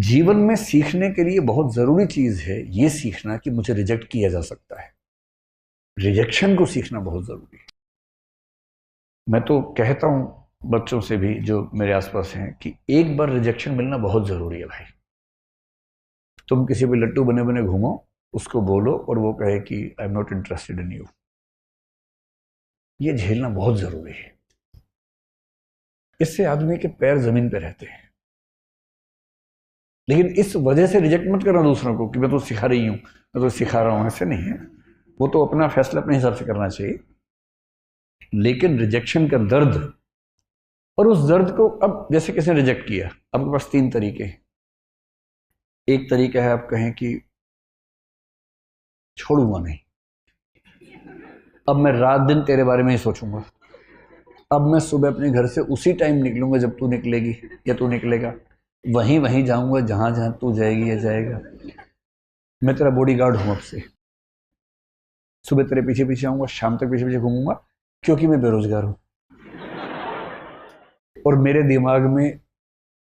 जीवन में सीखने के लिए बहुत ज़रूरी चीज़ है ये सीखना कि मुझे रिजेक्ट किया जा सकता है। रिजेक्शन को सीखना बहुत ज़रूरी है। मैं तो कहता हूँ बच्चों से भी जो मेरे आसपास हैं कि एक बार रिजेक्शन मिलना बहुत ज़रूरी है भाई। तुम किसी भी लट्टू बने बने घूमो, उसको बोलो और वो कहे कि I am not interested in you, ये झेलना बहुत ज़रूरी है। इससे आदमी के पैर ज़मीन पे रहते हैं। लेकिन इस वजह से रिजेक्ट मत करना दूसरों को कि मैं तो सिखा रही हूँ, मैं तो सिखा रहा हूँ, ऐसे नहीं है। वो तो अपना फैसला अपने हिसाब से करना चाहिए। लेकिन रिजेक्शन का दर्द, और उस दर्द को अब जैसे किसी ने रिजेक्ट किया, आपके पास तीन तरीके हैं। एक तरीका है आप कहें कि छोड़ूंगा नहीं, अब मैं रात दिन तेरे बारे में ही सोचूंगा, अब मैं सुबह अपने घर से उसी टाइम निकलूंगा जब तू निकलेगी या तू निकलेगा, वहीं वहीं जाऊंगा जहां जहां तू जाएगी या जाएगा। मैं तेरा बॉडीगार्ड हूं अब से, सुबह तेरे पीछे पीछे आऊंगा, शाम तक पीछे पीछे घूमूंगा, क्योंकि मैं बेरोजगार हूं और मेरे दिमाग में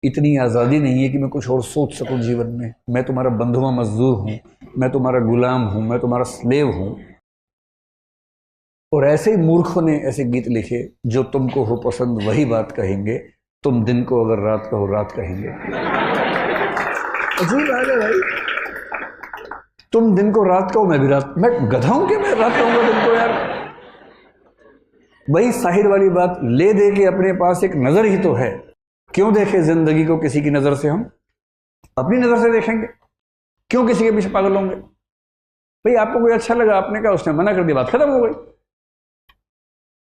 इतनी आज़ादी नहीं है कि मैं कुछ और सोच सकूं जीवन में। मैं तुम्हारा बंधुआ मजदूर हूं, मैं तुम्हारा गुलाम हूं, मैं तुम्हारा स्लेव हूं। और ऐसे ही मूर्खों ने ऐसे गीत लिखे, जो तुमको हो पसंद वही बात कहेंगे, तुम दिन को अगर रात कहो रात कहेंगे। अजीब बात है भाई, तुम दिन को रात कहो मैं भी रात, मैं गधा हूं कि मैं रात कहूंगा दिन को यार। वही साहिर वाली बात, ले दे के अपने पास एक नजर ही तो है, क्यों देखे जिंदगी को किसी की नजर से, हम अपनी नजर से देखेंगे, क्यों किसी के पीछे पागल होंगे। भाई आपको कोई अच्छा लगा, आपने कहा, उसने मना कर दिया, बात खत्म हो गई।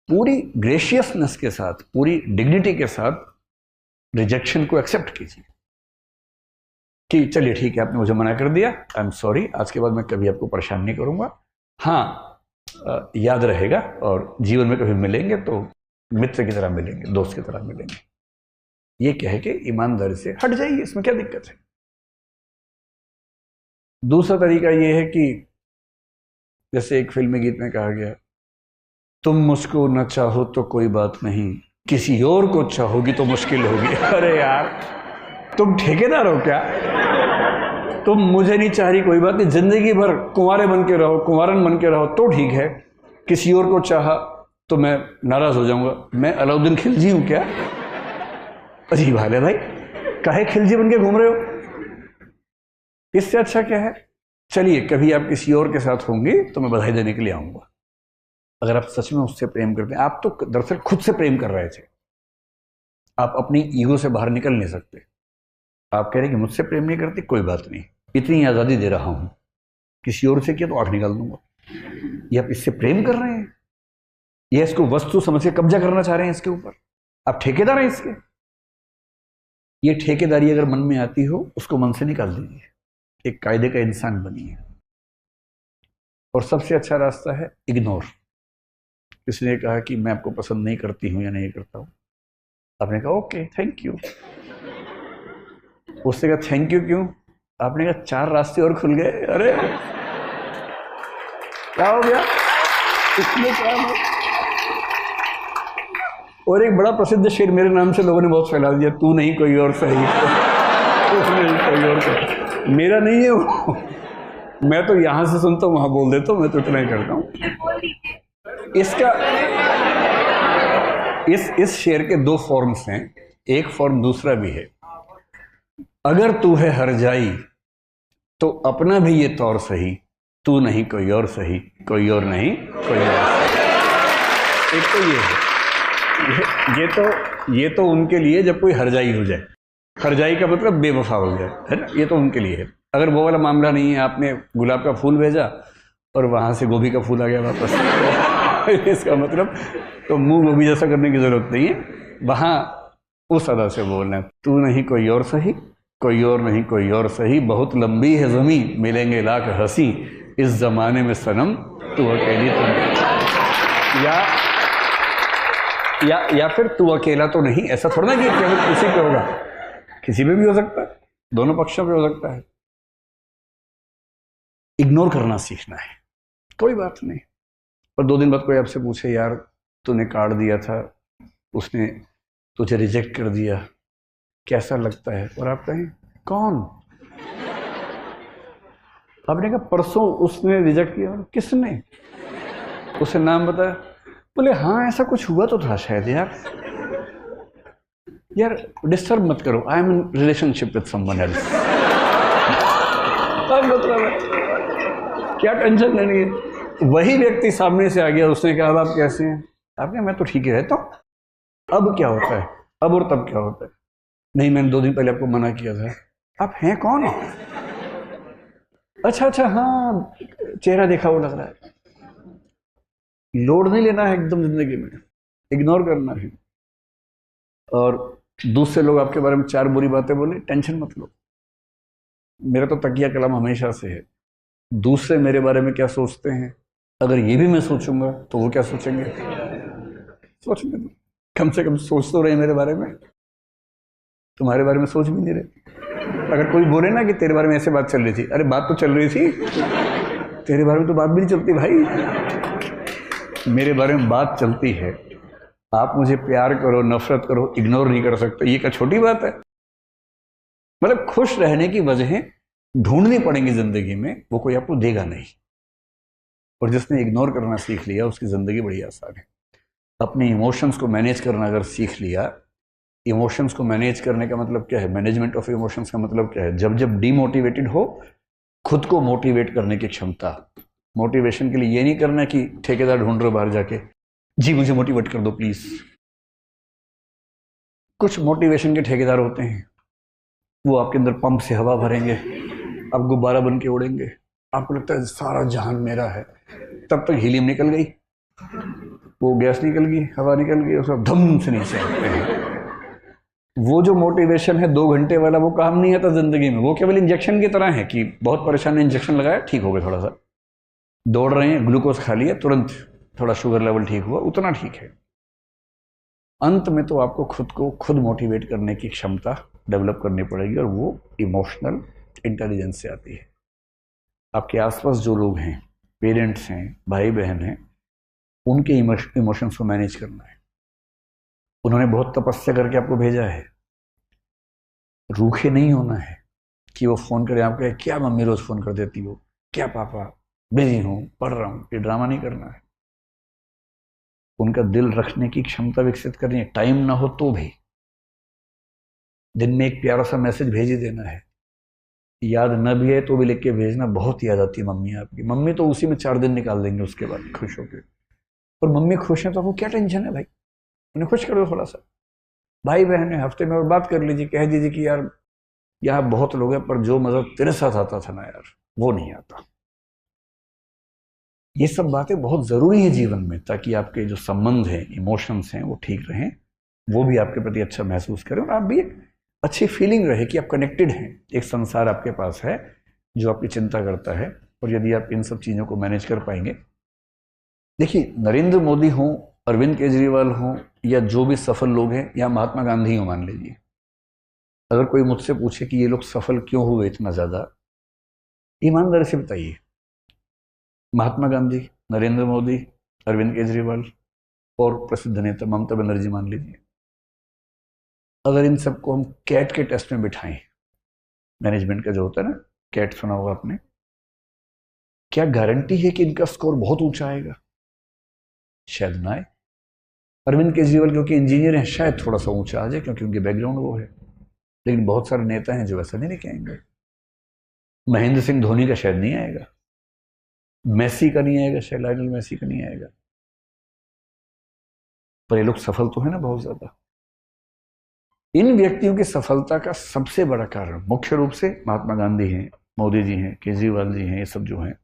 पूरी ग्रेशियसनेस के साथ, पूरी डिग्निटी के साथ रिजेक्शन को एक्सेप्ट कीजिए कि चलिए ठीक है, आपने मुझे मना कर दिया, आई एम सॉरी, आज के बाद मैं कभी आपको परेशान नहीं करूंगा। हाँ, याद रहेगा, और जीवन में कभी मिलेंगे तो मित्र की तरह मिलेंगे, दोस्त की तरह मिलेंगे। ये कह के ईमानदारी से हट जाइए, इसमें क्या दिक्कत है। दूसरा तरीका ये है कि जैसे एक फिल्मी गीत में कहा गया, तुम मुझको न चाहो तो कोई बात नहीं, किसी और को चाहोगी तो मुश्किल होगी। अरे यार, तुम ठेकेदार हो क्या? तुम मुझे नहीं चाह रही, कोई बात नहीं, जिंदगी भर कुंवारे बन के रहो, कुंवारन बन के रहो तो ठीक है, किसी और को चाहा तो मैं नाराज हो जाऊंगा। मैं अलाउद्दीन खिलजी हूं क्या? अजीब हाल है भाई, काहे खिलजी बन के घूम रहे हो? इससे अच्छा क्या है, चलिए कभी आप किसी और के साथ होंगे तो मैं बधाई देने के लिए आऊंगा। अगर आप सच में उससे प्रेम करते हैं, आप तो दरअसल खुद से प्रेम कर रहे थे, आप अपनी ईगो से बाहर निकल नहीं सकते। आप कह रहे हैं कि मुझसे प्रेम नहीं करती, कोई बात नहीं, इतनी आज़ादी दे रहा हूं, किसी और से किया तो आंख निकाल दूंगा। ये आप इससे प्रेम कर रहे हैं, या इसको वस्तु समझ के कब्जा करना चाह रहे हैं इसके ऊपर? आप ठेकेदार हैं इसके। ये ठेकेदारी अगर मन में आती हो, उसको मन से निकाल दीजिए, एक कायदे का इंसान बनिए। और सबसे अच्छा रास्ता है इग्नोर। किसी ने कहा कि मैं आपको पसंद नहीं करती हूं या नहीं करता हूं, आपने कहा ओके थैंक यू। उससे कहा थैंक यू क्यों? आपने कहा 4 रास्ते और खुल गए। अरे क्या हो गया इसमें, क्या हो? और एक बड़ा प्रसिद्ध शेर मेरे नाम से लोगों ने बहुत फैला दिया, तू नहीं कोई और सही। नहीं कोई और सही, मेरा नहीं है वो, मैं तो यहां से सुनता हूं वहां बोल देता हूं, मैं तो इतना ही करता हूं। इसका इस शेर के 2 फॉर्म्स हैं, एक फॉर्म दूसरा भी है। अगर तू है हर जाई तो अपना भी ये तौर सही, तू नहीं कोई और सही, कोई और नहीं कोई और सही। एक तो ये है, ये तो उनके लिए जब कोई हरजाई हो जाए, हरजाई का मतलब बेवफा हो जाए, है ना, ये तो उनके लिए है। अगर वो वाला मामला नहीं है, आपने गुलाब का फूल भेजा और वहां से गोभी का फूल आ गया वापस, इसका मतलब तो मुंह गोभी जैसा करने की जरूरत नहीं है, वहां उस अदा से बोलना है, तू नहीं कोई और सही, कोई और नहीं कोई और सही, बहुत लंबी है ज़मीं, मिलेंगे लाख हंसी, इस जमाने में सनम तू अकेली तुम, या फिर तू अकेला तो नहीं। ऐसा थोड़ा ना कि केवल किसी पे होगा, किसी पे भी हो सकता है, दोनों पक्षों पे हो सकता है। इग्नोर करना सीखना है, कोई बात नहीं। पर 2 दिन बाद कोई आपसे पूछे, यार तूने कार्ड दिया था, उसने तुझे रिजेक्ट कर दिया, कैसा लगता है? और आप कहें कौन? आपने कहा परसों उसने रिजेक्ट किया। किसने? उसे नाम बताया? बोले हाँ ऐसा कुछ हुआ तो था शायद। यार डिस्टर्ब मत करो, I am in relationship with someone else. मतलब है क्या टेंशन लेनी है। वही व्यक्ति सामने से आ गया, उसने कहा अब आप कैसे हैं? आपने मैं तो ठीक ही रहता हूँ। अब क्या होता है? अब और तब क्या होता है? नहीं मैंने 2 दिन पहले आपको मना किया था। आप हैं कौन? अच्छा हाँ चेहरा देखा वो लग रहा है। लोड नहीं लेना है एकदम जिंदगी में, इग्नोर करना है। और दूसरे लोग आपके बारे में 4 बुरी बातें बोले, टेंशन मत लो। मेरा तो तकिया कलम हमेशा से है, दूसरे मेरे बारे में क्या सोचते हैं, अगर ये भी मैं सोचूंगा तो वो क्या सोचेंगे। सोचने दो, कम से कम सोच तो रहे मेरे बारे में, तुम्हारे बारे में सोच भी नहीं रहे। अगर कोई बोले ना कि तेरे बारे में ऐसे बात चल रही थी, अरे बात तो चल रही थी, तेरे बारे में तो बात भी नहीं चलती भाई। मेरे बारे में बात चलती है। आप मुझे प्यार करो नफरत करो, इग्नोर नहीं कर सकते, ये क्या छोटी बात है? मतलब खुश रहने की वजहें ढूंढनी पड़ेंगी जिंदगी में, वो कोई आपको देगा नहीं। और जिसने इग्नोर करना सीख लिया उसकी जिंदगी बड़ी आसान है। अपने इमोशंस को मैनेज करना अगर सीख लिया, इमोशंस को मैनेज करने का मतलब क्या है, मैनेजमेंट ऑफ इमोशंस का मतलब क्या है, जब जब डीमोटिवेटेड हो खुद को मोटिवेट करने की क्षमता। मोटिवेशन के लिए ये नहीं करना कि ठेकेदार ढूंढ रहे हो बाहर जाके, जी मुझे मोटिवेट कर दो प्लीज। कुछ मोटिवेशन के ठेकेदार होते हैं, वो आपके अंदर पंप से हवा भरेंगे, आप गुब्बारा बन के उड़ेंगे, आपको लगता है सारा जहान मेरा है। तब तक हीलियम निकल गई, वो गैस निकल गई, हवा निकल गई, उसका धम से नीचे आते हैं। वो जो मोटिवेशन है 2 घंटे वाला, वो काम नहीं आता जिंदगी में। वो केवल इंजेक्शन की तरह है कि बहुत परेशान है, इंजेक्शन लगाया ठीक हो गया, थोड़ा सा दौड़ रहे हैं ग्लूकोज खा लिया तुरंत थोड़ा शुगर लेवल ठीक हुआ, उतना ठीक है। अंत में तो आपको खुद को खुद मोटिवेट करने की क्षमता डेवलप करनी पड़ेगी, और वो इमोशनल इंटेलिजेंस से आती है। आपके आसपास जो लोग हैं, पेरेंट्स हैं, भाई बहन हैं, उनके इमोशंस को मैनेज करना है। उन्होंने बहुत तपस्या करके आपको भेजा है, रूखे नहीं होना है कि वो फोन करे आप कहे क्या मम्मी रोज फोन कर देती हो, क्या पापा बिजी हूं पढ़ रहा हूं, ये ड्रामा नहीं करना है। उनका दिल रखने की क्षमता विकसित करनी है। टाइम ना हो तो भी दिन में एक प्यारा सा मैसेज भेज ही देना है। याद न भी है तो भी लिख के भेजना, बहुत याद आती है मम्मी आपकी। मम्मी तो उसी में 4 दिन निकाल देंगे उसके बाद खुश होकर। और मम्मी खुश है तो आपको क्या टेंशन है भाई, उन्हें खुश कर दो थोड़ा सा। भाई बहन है, हफ्ते में और बात कर लीजिए, कह दीजिए कि यार यहाँ बहुत लोग हैं पर जो मजा तेरे साथ आता था ना यार वो नहीं आता। ये सब बातें बहुत जरूरी है जीवन में, ताकि आपके जो संबंध हैं, इमोशंस हैं, वो ठीक रहें, वो भी आपके प्रति अच्छा महसूस करें, और आप भी एक अच्छी फीलिंग रहे कि आप कनेक्टेड हैं। एक संसार आपके पास है जो आपकी चिंता करता है। और यदि आप इन सब चीज़ों को मैनेज कर पाएंगे, देखिए नरेंद्र मोदी हों, अरविंद केजरीवाल हों, या जो भी सफल लोग हैं, या महात्मा गांधी हो मान लीजिए, अगर कोई मुझसे पूछे कि ये लोग सफल क्यों हुए इतना ज़्यादा, ईमानदारी से बताइए। महात्मा गांधी, नरेंद्र मोदी, अरविंद केजरीवाल और प्रसिद्ध नेता ममता बनर्जी मान लीजिए, अगर इन सबको हम कैट के टेस्ट में बिठाएं, मैनेजमेंट का जो होता है ना, कैट सुना होगा आपने, क्या गारंटी है कि इनका स्कोर बहुत ऊंचा आएगा? शायद ना आए। अरविंद केजरीवाल क्योंकि इंजीनियर हैं, शायद थोड़ा सा ऊंचा आ जाए क्योंकि उनके बैकग्राउंड वो है। लेकिन बहुत सारे नेता हैं जो ऐसा नहीं लेके आएंगे। महेंद्र सिंह धोनी का शायद नहीं आएगा, मेसी का नहीं आएगा, शायद लायनल मेसी का नहीं आएगा। पर ये लोग सफल तो है ना बहुत ज्यादा। इन व्यक्तियों की सफलता का सबसे बड़ा कारण मुख्य रूप से महात्मा गांधी हैं, मोदी जी हैं, केजरीवाल जी हैं, ये सब जो हैं,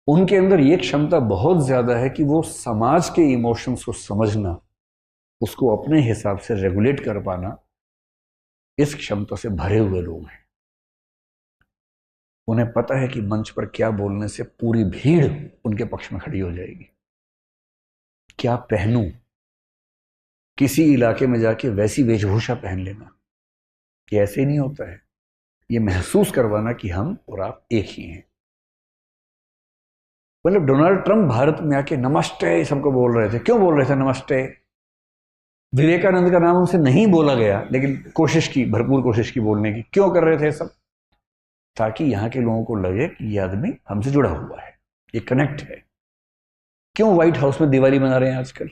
उनके अंदर ये क्षमता बहुत ज्यादा है कि वो समाज के इमोशंस को समझना, उसको अपने हिसाब से रेगुलेट कर पाना, इस क्षमता से भरे हुए लोग हैं। उन्हें पता है कि मंच पर क्या बोलने से पूरी भीड़ उनके पक्ष में खड़ी हो जाएगी। क्या पहनूं, किसी इलाके में जाके वैसी वेशभूषा पहन लेना, ये ऐसे नहीं होता है। ये महसूस करवाना कि हम और आप एक ही हैं। मतलब डोनाल्ड ट्रंप भारत में आके नमस्ते सबको बोल रहे थे। क्यों बोल रहे थे नमस्ते? विवेकानंद का नाम उनसे नहीं बोला गया, लेकिन कोशिश की, भरपूर कोशिश की बोलने की। क्यों कर रहे थे सब? ताकि यहाँ के लोगों को लगे कि ये आदमी हमसे जुड़ा हुआ है, ये कनेक्ट है। क्यों व्हाइट हाउस में दिवाली मना रहे हैं आजकल?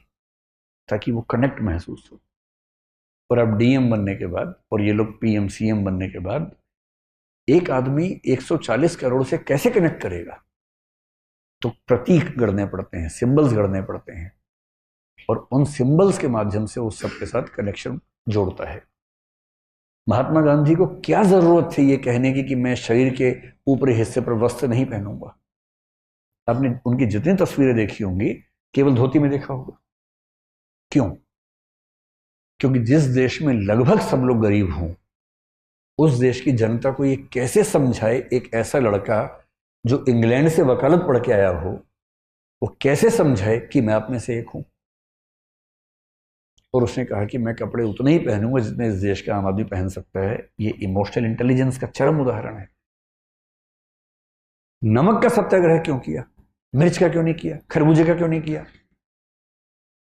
ताकि वो कनेक्ट महसूस हो। और अब डीएम बनने के बाद और ये लोग पीएम सीएम बनने के बाद एक आदमी 140 करोड़ से कैसे कनेक्ट करेगा? तो प्रतीक गढ़ने पड़ते हैं, सिंबल्स गढ़ने पड़ते हैं, और उन सिंबल्स के माध्यम से उस सबके साथ कनेक्शन जोड़ता है। महात्मा गांधी को क्या जरूरत थी ये कहने की कि मैं शरीर के ऊपरी हिस्से पर वस्त्र नहीं पहनूंगा? आपने उनकी जितनी तस्वीरें देखी होंगी केवल धोती में देखा होगा। क्यों? क्योंकि जिस देश में लगभग सब लोग गरीब हों, उस देश की जनता को ये कैसे समझाए एक ऐसा लड़का जो इंग्लैंड से वकालत पढ़ के आया हो, वो कैसे समझाए कि मैं आप में से एक हूं? और उसने कहा कि मैं कपड़े उतने ही पहनूंगा जितने इस देश का आम आदमी पहन सकता है। ये इमोशनल इंटेलिजेंस का चरम उदाहरण है। नमक का सत्याग्रह क्यों किया? मिर्च का क्यों नहीं किया? खरबूजे का क्यों नहीं किया?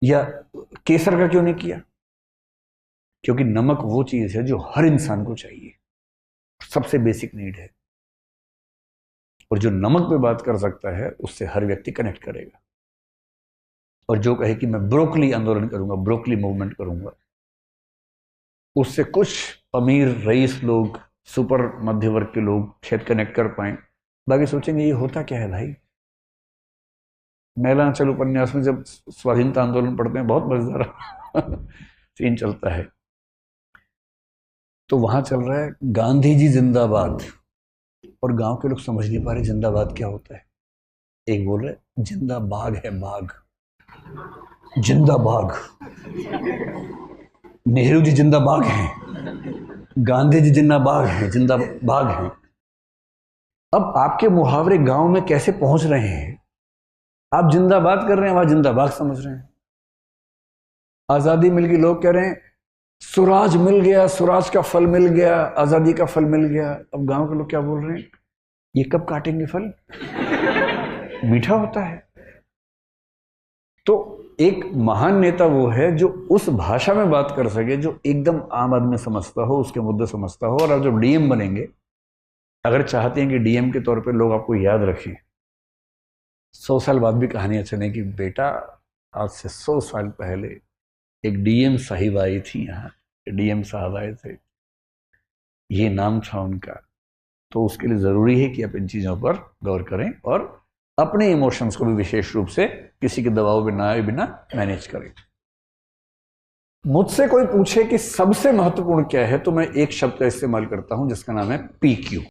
या केसर का क्यों नहीं किया? क्योंकि नमक वो चीज है जो हर इंसान को चाहिए, सबसे बेसिक नीड है, और जो नमक पे बात कर सकता है उससे हर व्यक्ति कनेक्ट करेगा। और जो कहे कि मैं ब्रोकली आंदोलन करूंगा, ब्रोकली मूवमेंट करूंगा, उससे कुछ अमीर रईस लोग, सुपर मध्य वर्ग के लोग शायद कनेक्ट कर पाए, बाकी सोचेंगे ये होता क्या है भाई। मैलांचल उपन्यास में जब स्वाधीनता आंदोलन पढ़ते हैं बहुत मजेदार सीन चलता है। तो वहां चल रहा है गांधी जी जिंदाबाद, और गांव के लोग समझ नहीं पा रहे जिंदाबाद क्या होता है। एक बोल रहे जिंदा बाघ है, बाघ, जिंदा बाघ, नेहरू जी जिंदा बाघ हैं, गांधी जी जिंदा बाघ हैं, जिंदा बाघ हैं। अब आपके मुहावरे गांव में कैसे पहुंच रहे हैं? आप जिंदाबाद कर रहे हैं, वहां जिंदाबाद समझ रहे हैं। आजादी मिल गई, लोग कह रहे हैं सुराज मिल गया, सुराज का फल मिल गया, आजादी का फल मिल गया। अब गांव के लोग क्या बोल रहे हैं? ये कब काटेंगे फल? मीठा होता है। तो एक महान नेता वो है जो उस भाषा में बात कर सके जो एकदम आम आदमी समझता हो, उसके मुद्दे समझता हो। और आप जब डीएम बनेंगे, अगर चाहते हैं कि डीएम के तौर पे लोग आपको याद रखें, 100 साल बाद भी कहानियां चलें कि बेटा आज से 100 साल पहले एक डीएम साहिब आई थी, यहाँ डीएम साहब आए थे, ये नाम था उनका। तो उसके लिए ज़रूरी है कि आप इन चीज़ों पर गौर करें और अपने इमोशंस को भी विशेष रूप से किसी के दबाव में ना आए बिना मैनेज करें। मुझसे कोई पूछे कि सबसे महत्वपूर्ण क्या है, तो मैं एक शब्द का इस्तेमाल करता हूं जिसका नाम है PQ।